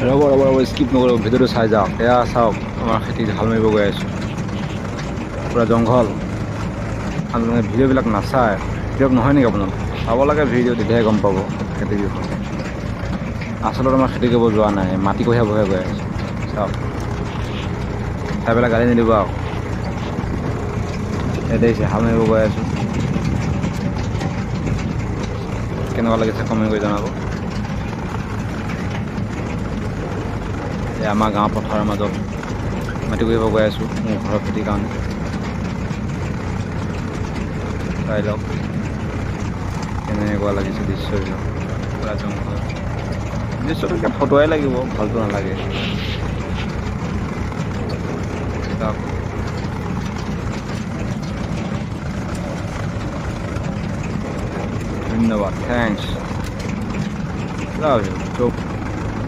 ৰ'ব স্কিপ নকৰিব, ভিডিঅ'টো চাই যাওক। এয়া চাওক আমাৰ খেতিত হাল মাৰিব গৈ আছোঁ, পূৰা জংঘল। আপোনালোকে ভিডিঅ'বিলাক নাচায়, ভিডিঅ' নহয় নেকি আপোনালোকে? চাব লাগে ভিডিঅ', তেতিয়াহে গম পাব খেতিৰ বিষয়ে। আচলতে আমাৰ খেতি কৰিব যোৱা নাই, মাটি কঢ়িয়াবহে গৈ আছোঁ। চাওক, চাই পেলাই গালি নিদিব আৰু। এই দেখিছে হাল মাৰিব গৈ আছোঁ, কেনেকুৱা লাগিছে কমেণ্ট কৰি জনাব। এই আমাৰ গাঁৱৰ পথাৰৰ মাজত মাটি কঢ়িয়াব গৈ আছোঁ মোৰ ঘৰৰ খেতিৰ কাৰণে। চাই লওক কেনেকুৱা লাগিছে দৃশ্যবিলাক, পূৰা জংঘল। দৃশ্যটো এতিয়া ফটোৱাই লাগিব, ভালটো নালাগে। চাওক, ধন্যবাদ, থেংকছ, লাভ ইউ।